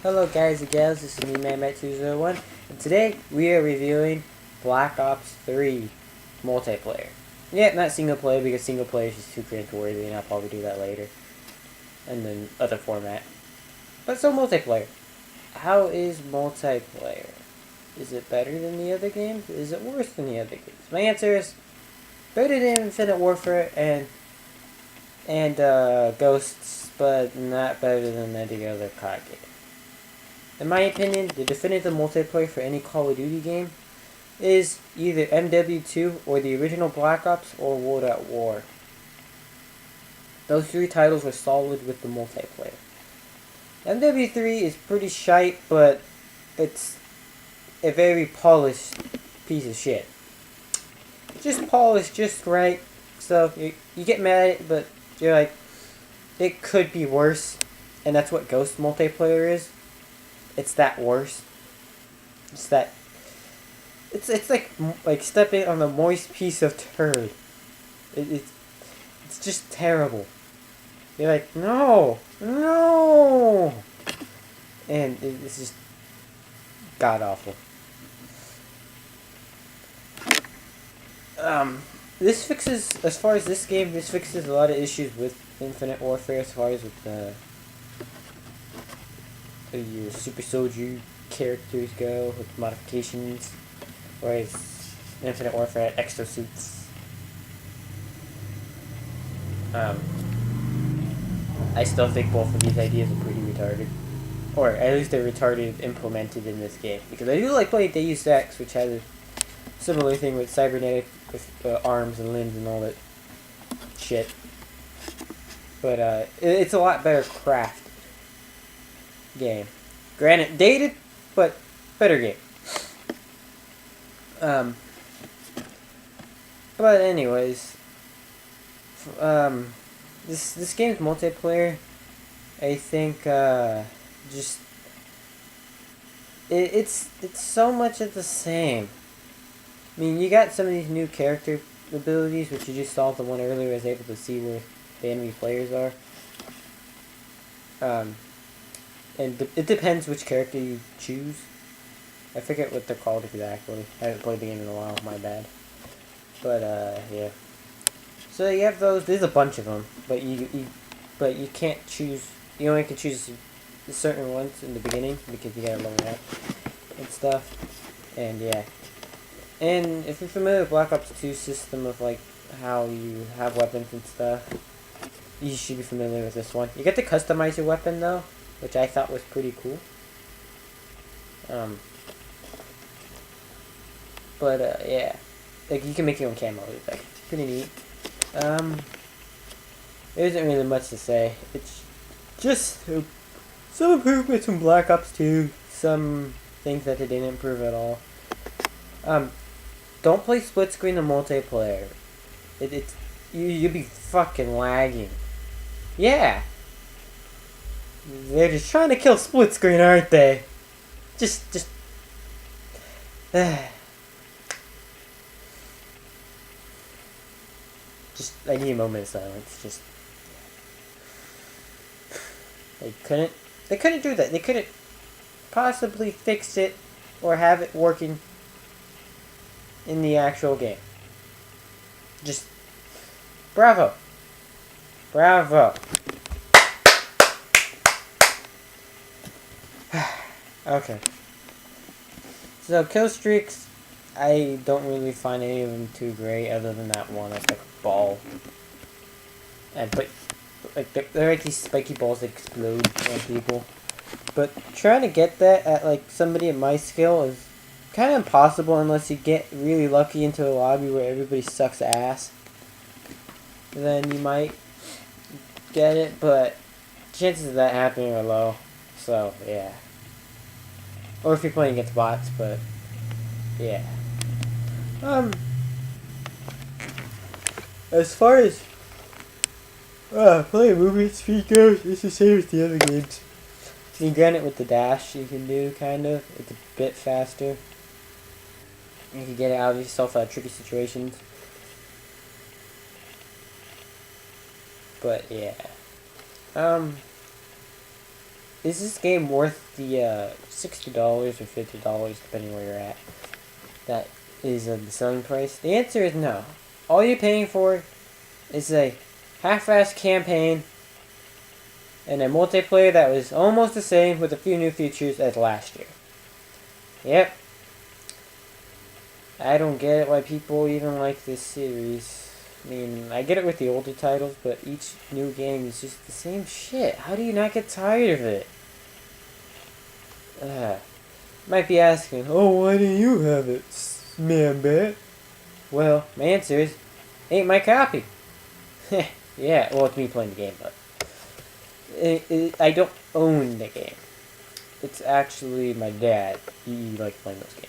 Hello guys and gals, this is me ManMat201, and today we are reviewing Black Ops 3 multiplayer. Yeah, not single player because single player is just too cringe-worthy and I'll probably do that later. And then other format. But so multiplayer. How is multiplayer? Is it better than the other games? Is it worse than the other games? My answer is better than Infinite Warfare and Ghosts, but not better than any other COD game. In my opinion, the definitive multiplayer for any Call of Duty game is either MW2 or the original Black Ops or World at War. Those three titles were solid with the multiplayer. MW3 is pretty shite, but it's a very polished piece of shit. Just polished just right, so you get mad at it, but you're like, it could be worse, and that's what Ghost multiplayer is. It's that worse. It's that. It's like stepping on a moist piece of turd. It's just terrible. You're like, no, no, and it's just god awful. This fixes, as far as this game, this fixes a lot of issues with Infinite Warfare, as far as with your super soldier characters go with modifications, whereas Infinite Warfare had extra suits. I still think both of these ideas are pretty retarded, or at least they're retarded implemented in this game. Because I do like playing Deus Ex, which has a similar thing with cybernetic with arms and limbs and all that shit. But it's a lot better crafted game. Granted, dated, but better game. But anyways, this game's multiplayer, I think, just it's so much of the same. I mean, you got some of these new character abilities, which you just saw the one earlier. I was able to see where the enemy players are. And it depends which character you choose. I forget what they're called exactly. I haven't played the game in a while, my bad. But, yeah. So you have those, there's a bunch of them, but you can't choose, you only can choose certain ones in the beginning, because you gotta level up and stuff. And, yeah. And if you're familiar with Black Ops 2 system of, like, how you have weapons and stuff, you should be familiar with this one. You get to customize your weapon, though, which I thought was pretty cool. But, yeah. Like, you can make your own camo. It's, like, pretty neat. There isn't really much to say. It's just some improvements from Black Ops 2. Some things that they didn't improve at all. Don't play split screen in multiplayer. You'll be fucking lagging. Yeah. They're just trying to kill split screen, aren't they? Just I need a moment of silence. Just they couldn't do that. They couldn't possibly fix it or have it working in the actual game. Just bravo. Bravo. Okay. So kill streaks, I don't really find any of them too great, other than that one that's like a ball. But like they're like these spiky balls that explode on people. But trying to get that at like somebody at my skill is kind of impossible unless you get really lucky into a lobby where everybody sucks ass. Then you might get it, but chances of that happening are low. So yeah. Or if you're playing against bots, but yeah. As far as playing movement speed goes, it's the same as the other games. I mean, granted, with the dash you can do, kind of. It's a bit faster. You can get out of yourself out of tricky situations. But yeah. is this game worth the $60 or $50 depending where you're at? That is the selling price. The answer is no. All you're paying for is a half-assed campaign and a multiplayer that was almost the same with a few new features as last year. Yep. I don't get it why people even like this series. I mean, I get it with the older titles, but each new game is just the same shit. How do you not get tired of it? Might be asking, oh, why didn't you have it, man bat? Well, my answer is, ain't my copy. Yeah, well, it's me playing the game, but I don't own the game. It's actually my dad. He likes playing those games.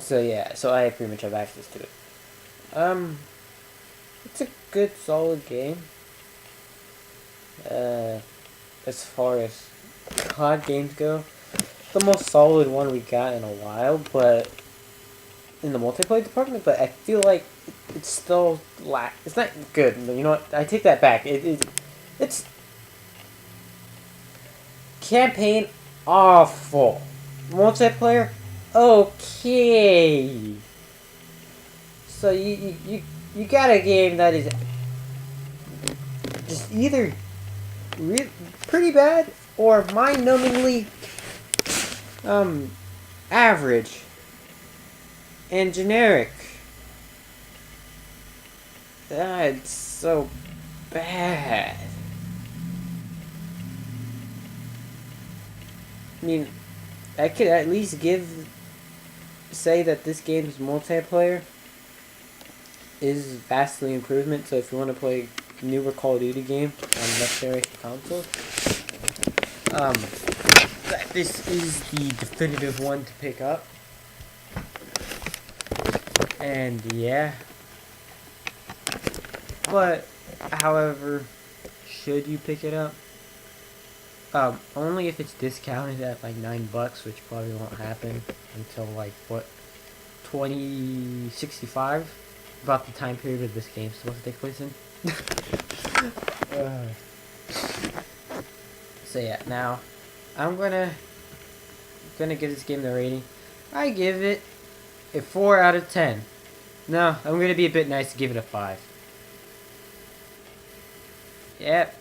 So yeah, so I pretty much have access to it. It's a good, solid game. As far as COD games go, the most solid one we got in a while, but in the multiplayer department. But I feel like it's still it's not good. You know what? I take that back. It's campaign awful. Multiplayer okay. So you got a game that is just either pretty bad or mind-numbingly average and generic. That's so bad. I mean, I could at least say that this game's multiplayer is vastly improvement. So if you want to play newer Call of Duty game on next generation consoles, this is the definitive one to pick up. And yeah, but however, should you pick it up? Only if it's discounted at like $9, which probably won't happen until like what, 2065, about the time period of this game's supposed to take place in. So yeah, now I'm gonna give this game the rating. I give it a 4 out of 10. No, I'm gonna be a bit nice to give it a 5. Yep.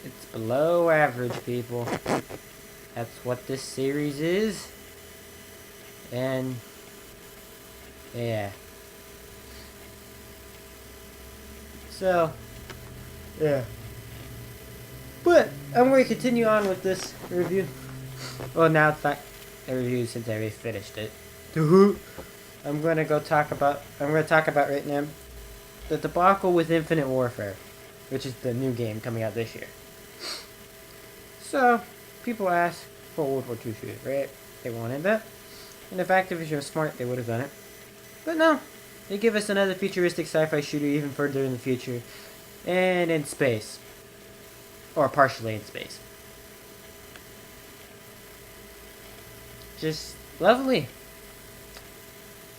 It's below average, people. That's what this series is. And yeah. So yeah. But I'm going to continue on with this review. Well, now it's not a review since I already finished it. I'm going to talk about right now the debacle with Infinite Warfare, which is the new game coming out this year. So, people ask for World War II shooter, right? They wanted that. And if Activision was smart, they would have done it. But no. They give us another futuristic sci-fi shooter even further in the future. And in space. Or partially in space. Just lovely.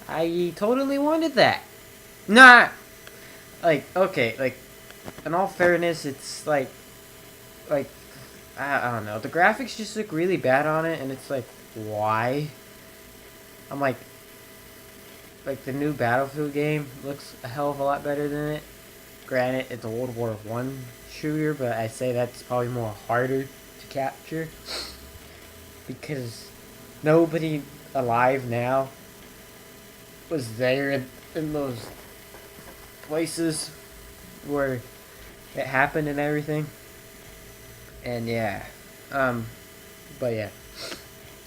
I totally wanted that. Nah! Like, okay, like, in all fairness, it's like, I don't know. The graphics just look really bad on it, and it's like, why? I'm like the new Battlefield game looks a hell of a lot better than it. Granted, it's a World War I shooter, but I say that's probably more harder to capture. Because nobody alive now was there in those places where it happened and everything. And yeah, but yeah,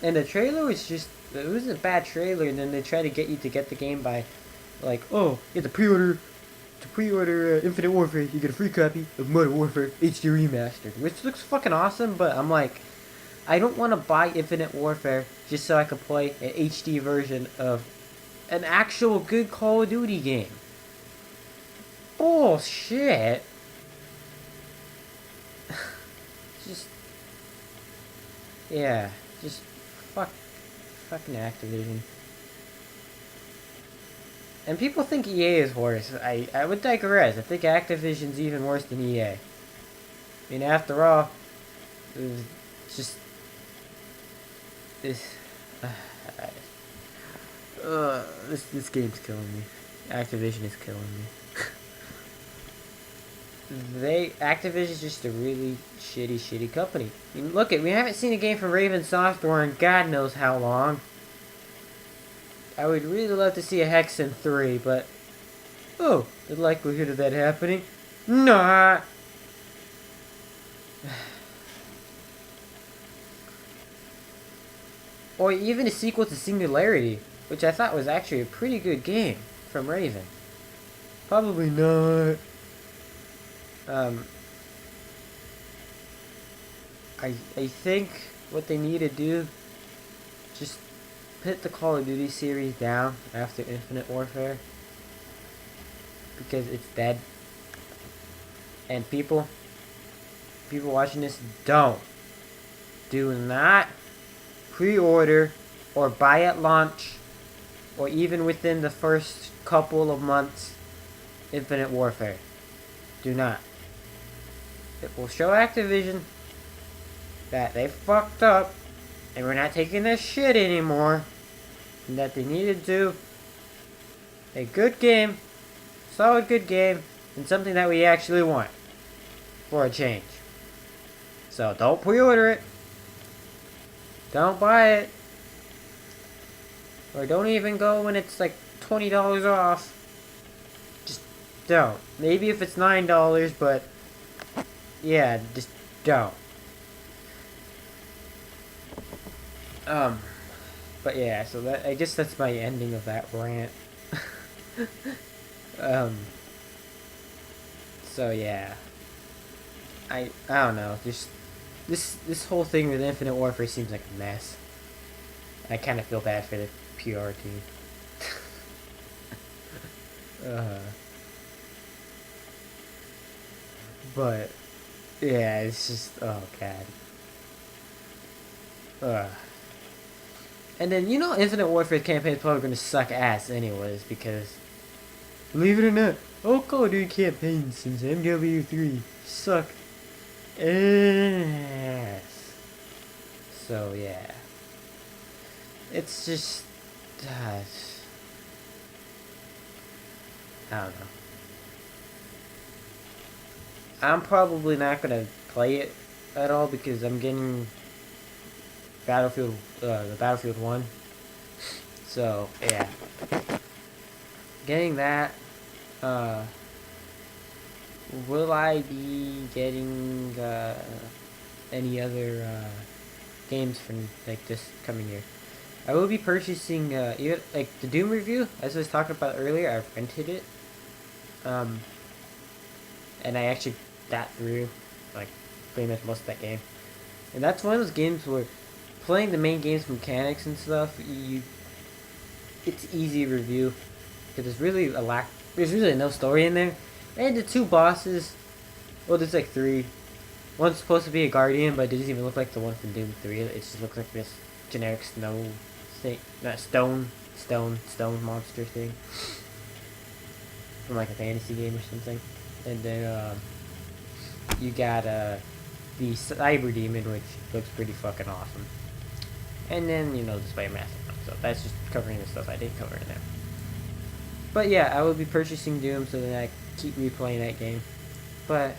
and the trailer was it was a bad trailer, and then they try to get you to get the game by, like, oh, you have to pre-order Infinite Warfare, you get a free copy of Modern Warfare HD Remastered, which looks fucking awesome, but I'm like, I don't want to buy Infinite Warfare just so I can play an HD version of an actual good Call of Duty game. Bullshit. Yeah, just fucking Activision. And people think EA is worse. I would digress. I think Activision's even worse than EA. I mean, after all, it's just this. This game's killing me. Activision is killing me. Activision's just a really shitty company. I mean, look we haven't seen a game from Raven Software in God knows how long. I would really love to see a Hexen 3, but oh, the likelihood of that happening? Nah. Or even a sequel to Singularity, which I thought was actually a pretty good game from Raven. Probably not. I think what they need to do, just put the Call of Duty series down after Infinite Warfare, because it's dead. And people watching this, do not pre-order or buy at launch or even within the first couple of months Infinite Warfare. Do not. It will show Activision that they fucked up and we're not taking this shit anymore, and that they need to do a good game, solid good game, and something that we actually want for a change. So don't pre-order it. Don't buy it. Or don't even go when it's like $20 off. Just don't. Maybe if it's $9, but yeah, just don't. But yeah, so I guess that's my ending of that rant. So yeah. I don't know, just this whole thing with Infinite Warfare seems like a mess. I kind of feel bad for the PR team. But yeah, it's just, oh god. And then, you know, Infinite Warfare campaign is probably going to suck ass anyways, because believe it or not, all Call of Duty campaigns since MW3 suck ass. So yeah, it's just I don't know. I'm probably not gonna play it at all because I'm getting the Battlefield 1. So yeah, getting that. Will I be getting any other games from like this coming year? I will be purchasing even like the Doom review, as I was talking about earlier. I rented it, and I actually got through like pretty much most of that game. And that's one of those games where playing the main game's mechanics and stuff, it's easy to review because there's really no story in there. And the two bosses, well, there's like three. One's supposed to be a guardian, but it doesn't even look like the one from Doom 3. It just looks like this generic stone monster thing from like a fantasy game or something. And then you got the cyber demon, which looks pretty fucking awesome. And then, you know, the Spider-Man. So that's just covering the stuff I did cover in there. But yeah, I will be purchasing Doom so that I keep replaying that game. But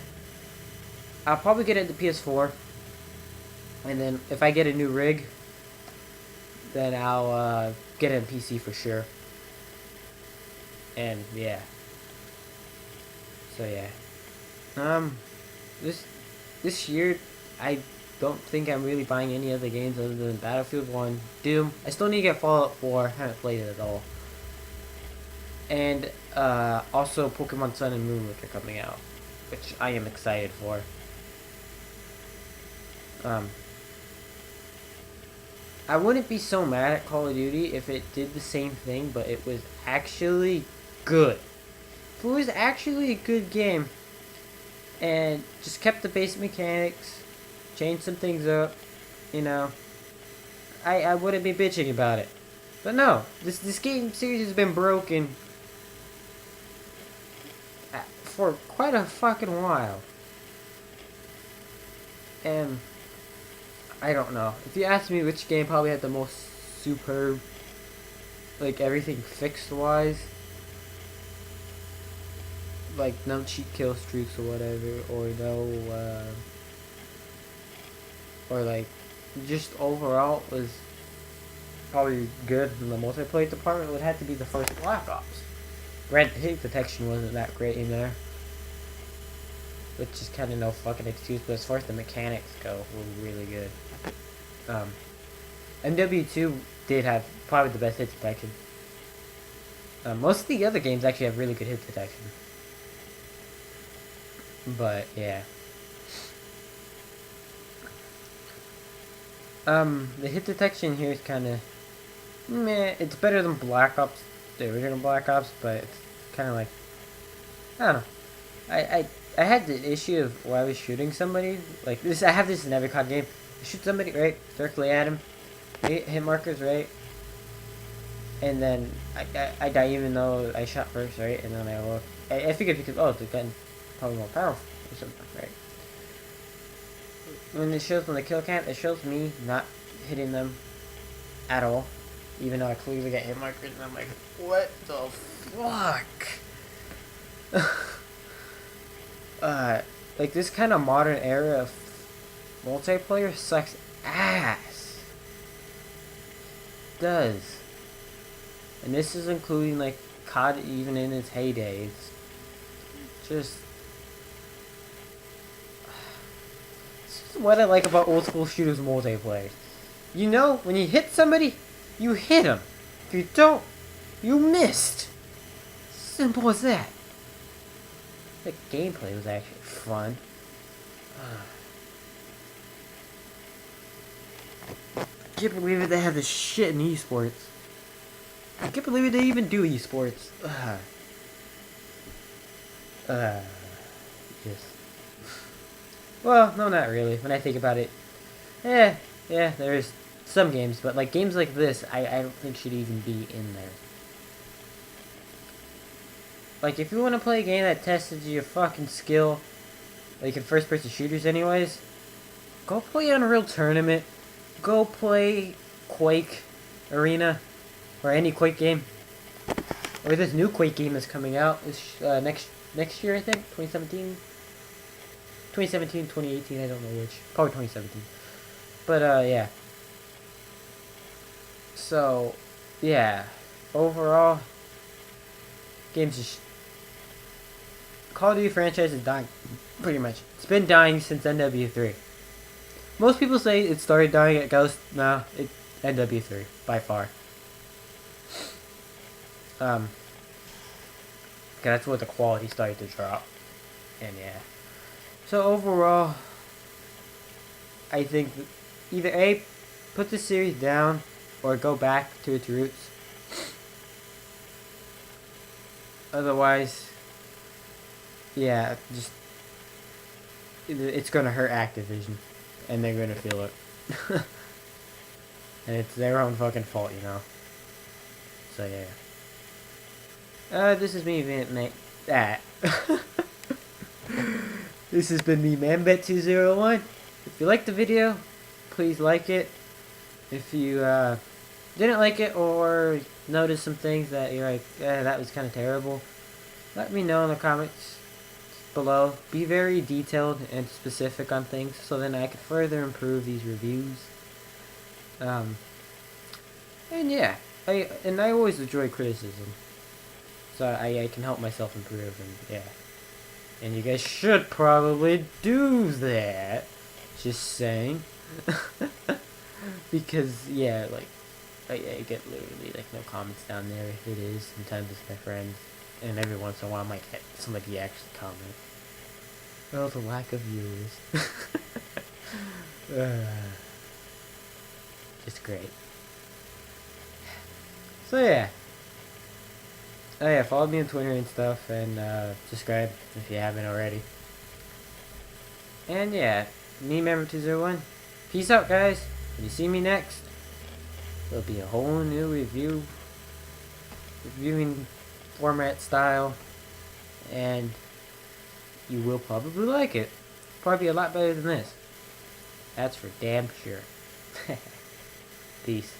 I'll probably get it to PS4. And then if I get a new rig, then I'll get it on PC for sure. And yeah. So yeah. This year I don't think I'm really buying any other games other than Battlefield 1, Doom. I still need to get Fallout 4. I haven't played it at all. And also Pokemon Sun and Moon, which are coming out, which I am excited for. I wouldn't be so mad at Call of Duty if it did the same thing, but it was actually good. If it was actually a good game and just kept the basic mechanics, changed some things up, you know, I wouldn't be bitching about it. But no, this game series has been broken for quite a fucking while. And I don't know. If you ask me which game probably had the most superb, like everything fixed wise, like no cheat kill streaks or whatever, or no, or like just overall was probably good in the multiplayer department, would have to be the first Black Ops. Granted, hit detection wasn't that great in there, which is kind of no fucking excuse, but as far as the mechanics go, were really good. MW2 did have probably the best hit detection. Most of the other games actually have really good hit detection. But, yeah. The hit detection here is kind of meh. It's better than Black Ops, the original Black Ops, but it's kind of like, I don't know. I had the issue of where I was shooting somebody, like this. I have this in every COD game. I shoot somebody right directly at him, hit markers right, and then I die even though I shot first, right? And then I look. I figured because the gun probably more powerful or something, right? When it shows on the kill cam, it shows me not hitting them at all, even though I clearly get hit markers, and I'm like, what the fuck? Like this kind of modern era of multiplayer sucks ass. It does. And this is including like COD even in its heydays. Just this is what I like about old school shooters multiplayer. You know, when you hit somebody, you hit them. If you don't, you missed. Simple as that. The gameplay was actually fun. I can't believe it, they have this shit in esports. I can't believe it, they even do esports. Just. Well, no, not really. When I think about it, yeah, there's some games, but like games like this, I don't think should even be in there. Like, if you want to play a game that tests your fucking skill, like in first-person shooters anyways, go play Unreal Tournament, go play Quake Arena, or any Quake game, or this new Quake game that's coming out this next year, I think, 2017, 2018, I don't know which, probably 2017, but yeah, so, yeah, overall, games just, Call of Duty franchise is dying, pretty much. It's been dying since NW3. Most people say it started dying at Ghost. No, it's NW3 by far. That's where the quality started to drop, and yeah. So overall, I think either A, put the series down, or go back to its roots. Otherwise, yeah, just it's gonna hurt Activision, and they're gonna feel it, and it's their own fucking fault, you know. So yeah. This is me, mate. This has been me, ManBet201. If you liked the video, please like it. If you didn't like it or noticed some things that you're like, that was kind of terrible, let me know in the comments below. Be very detailed and specific on things so then I can further improve these reviews. And yeah, I always enjoy criticism, so I can help myself improve, and yeah. And you guys should probably do that. Just saying. Because yeah, like I get literally like no comments down there. If it is, sometimes it's my friends. And every once in a while I might get somebody actually comment. Well, the lack of viewers. Just great. So yeah. Oh yeah, follow me on Twitter and stuff, and subscribe if you haven't already. And yeah, me, ManBet201. Peace out, guys. When you see me next, there'll be a whole new reviewing format style, and you will probably like it. Probably a lot better than this. That's for damn sure. Peace.